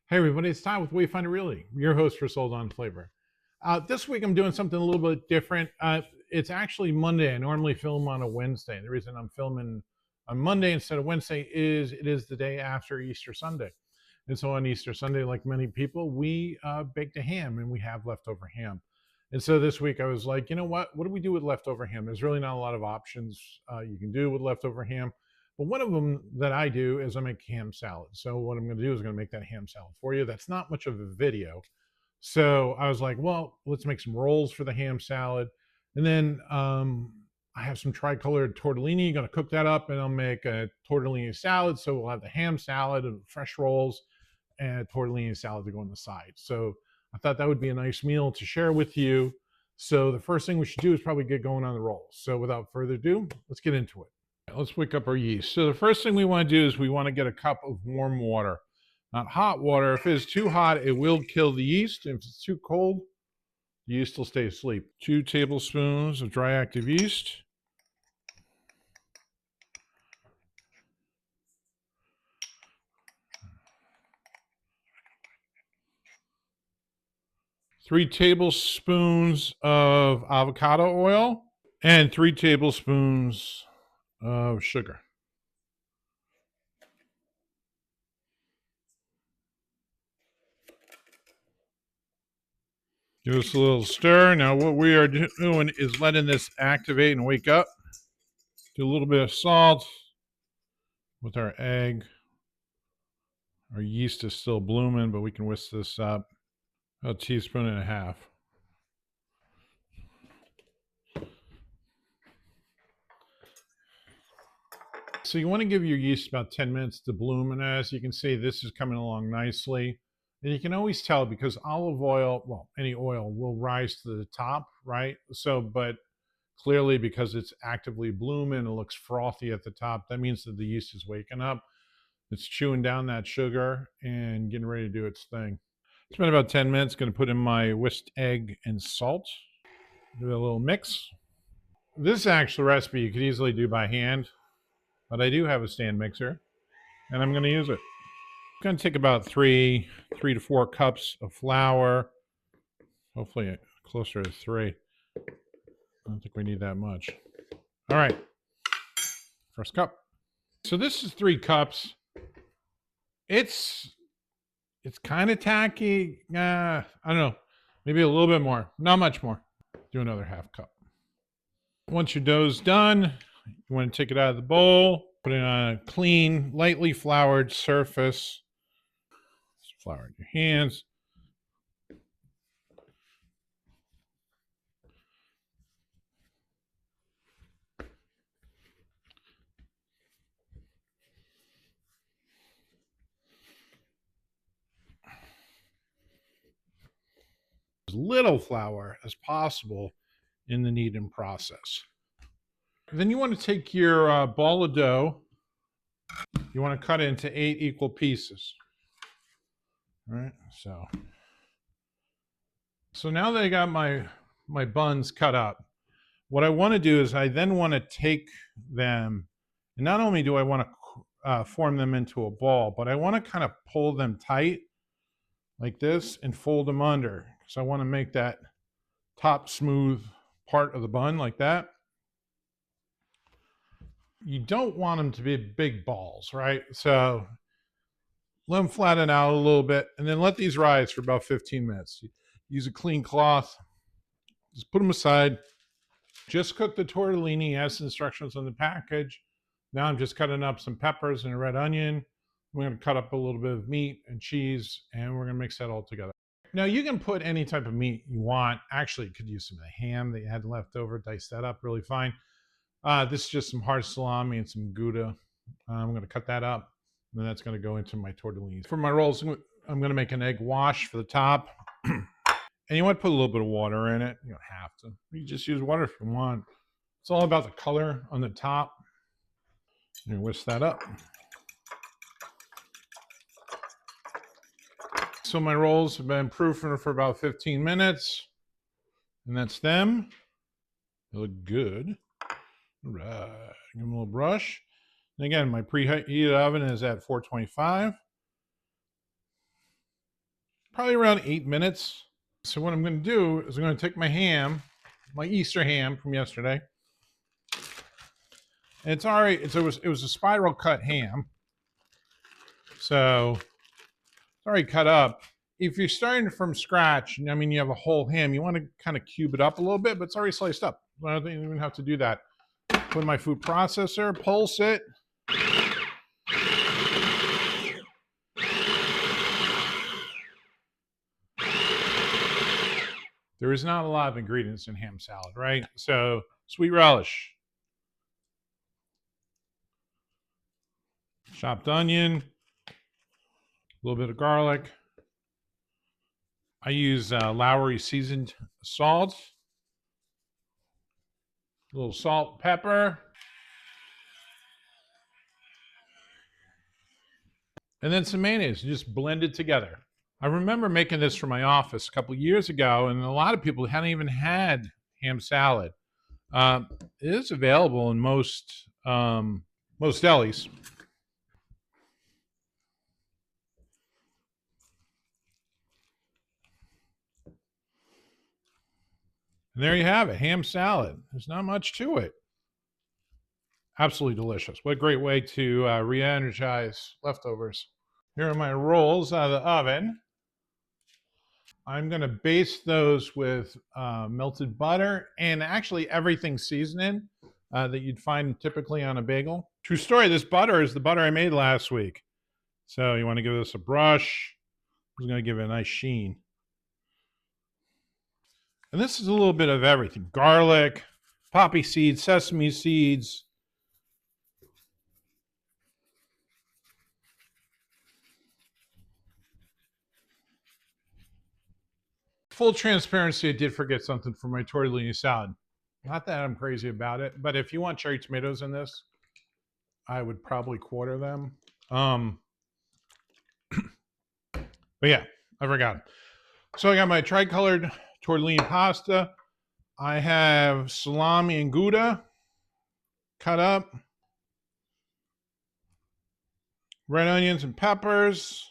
Hey everybody, it's Todd with Wayfinder Realty, your host for Sold on Flavor. This week I'm doing something a little bit different. It's actually Monday. I normally film on a Wednesday. The reason I'm filming on Monday instead of Wednesday is it is the day after Easter Sunday. And so on Easter Sunday, like many people, we baked a ham and we have leftover ham. And so this week I was like, you know what do we do with leftover ham? There's really not a lot of options you can do with leftover ham. But one of them that I do is I make ham salad. So what I'm going to do is I'm going to make that ham salad for you. That's not much of a video. So I was like, well, let's make some rolls for the ham salad. And then I have some tricolored tortellini. Going to cook that up and I'll make a tortellini salad. So we'll have the ham salad and fresh rolls and tortellini salad to go on the side. So I thought that would be a nice meal to share with you. So the first thing we should do is probably get going on the rolls. So without further ado, let's get into it. Let's wake up our yeast. So the first thing we want to do is we want to get a cup of warm water, not hot water. If it's too hot, it will kill the yeast. If it's too cold, the yeast will stay asleep. 2 tablespoons of dry active yeast. Three tablespoons of avocado oil and 3 tablespoons of sugar. Give us a little stir. Now what we are doing is letting this activate and wake up. Do a little bit of salt with our egg. Our yeast is still blooming, but we can whisk this up. A teaspoon and a half. So you want to give your yeast about 10 minutes to bloom, and as you can see, this is coming along nicely. And you can always tell because olive oil, well, any oil will rise to the top, right? So, but clearly because it's actively blooming, it looks frothy at the top. That means that the yeast is waking up. It's chewing down that sugar and getting ready to do its thing. It's been about 10 minutes. Going to put in my whisked egg and salt. Do a little mix. This actual recipe you could easily do by hand, but I do have a stand mixer, and I'm going to use it. It's going to take about 3 to 4 cups of flour. Hopefully closer to 3. I don't think we need that much. All right, first cup. So this is 3 cups. It's kind of tacky. I don't know, maybe a little bit more, not much more. Do another half cup. Once your dough's done, you want to take it out of the bowl, put it on a clean, lightly floured surface. Just flour in your hands. As little flour as possible in the kneading process. Then you want to take your ball of dough. You want to cut it into 8 equal pieces. All right, so now that I got my buns cut up, what I want to do is I then want to take them, and not only do I want to form them into a ball, but I want to kind of pull them tight like this and fold them under. So I want to make that top smooth part of the bun like that. You don't want them to be big balls, right? So let them flatten out a little bit and then let these rise for about 15 minutes. Use a clean cloth, just put them aside. Just cook the tortellini as instructions on the package. Now I'm just cutting up some peppers and a red onion. We're going to cut up a little bit of meat and cheese, and we're going to mix that all together. Now you can put any type of meat you want. Actually, you could use some of the ham that you had left over, dice that up really fine. This is just some hard salami and some Gouda. I'm going to cut that up, and then that's going to go into my tortellini. For my rolls, I'm going to make an egg wash for the top. And you want to put a little bit of water in it. You don't have to. You just use water if you want. It's all about the color on the top. You whisk that up. So my rolls have been proofing for about 15 minutes. And that's them. They look good. All right. Give them a little brush. And again, my preheated oven is at 425. Probably around 8 minutes. So what I'm going to do is I'm going to take my ham, my Easter ham from yesterday. And it's all right. It was a spiral cut ham. So it's already cut up. If you're starting from scratch, I mean, you have a whole ham, you want to kind of cube it up a little bit, but it's already sliced up. I don't even have to do that. Put in my food processor, pulse it. There is not a lot of ingredients in ham salad, right? So sweet relish, chopped onion, a little bit of garlic. I use Lowry seasoned salt, a little salt, pepper, and then some mayonnaise. Just blend it together. I remember making this for my office a couple years ago, and a lot of people hadn't even had ham salad. It is available in most delis. And there you have it, ham salad. There's not much to it. Absolutely delicious. What a great way to re-energize leftovers. Here are my rolls out of the oven. I'm going to baste those with melted butter and actually everything seasoning that you'd find typically on a bagel. True story, this butter is the butter I made last week. So you want to give this a brush. I'm going to give it a nice sheen. And this is a little bit of everything. Garlic, poppy seeds, sesame seeds. Full transparency, I did forget something for my tortellini salad. Not that I'm crazy about it, but if you want cherry tomatoes in this, I would probably quarter them. But yeah, I forgot. So I got my tricolored tortellini pasta. I have salami and Gouda cut up. Red onions and peppers.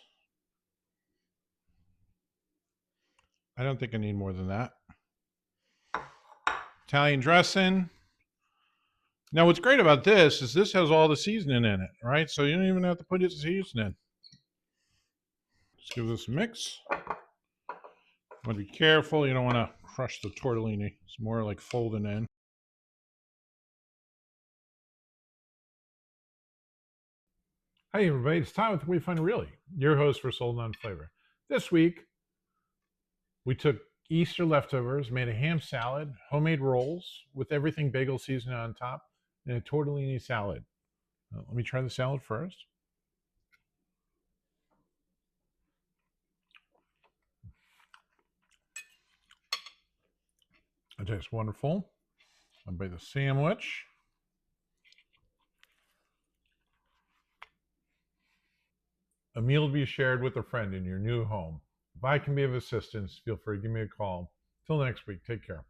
I don't think I need more than that. Italian dressing. Now, what's great about this is this has all the seasoning in it, right? So you don't even have to put your seasoning. Just give this a mix. Want to be careful. You don't want to crush the tortellini. It's more like folding in. Hey, everybody. It's Tom with We Find Really, your host for Sold on Flavor. This week, we took Easter leftovers, made a ham salad, homemade rolls with everything bagel seasoning on top, and a tortellini salad. Let me try the salad first. It tastes wonderful. I'll buy the sandwich. A meal to be shared with a friend in your new home. If I can be of assistance, feel free to give me a call. Till next week, take care.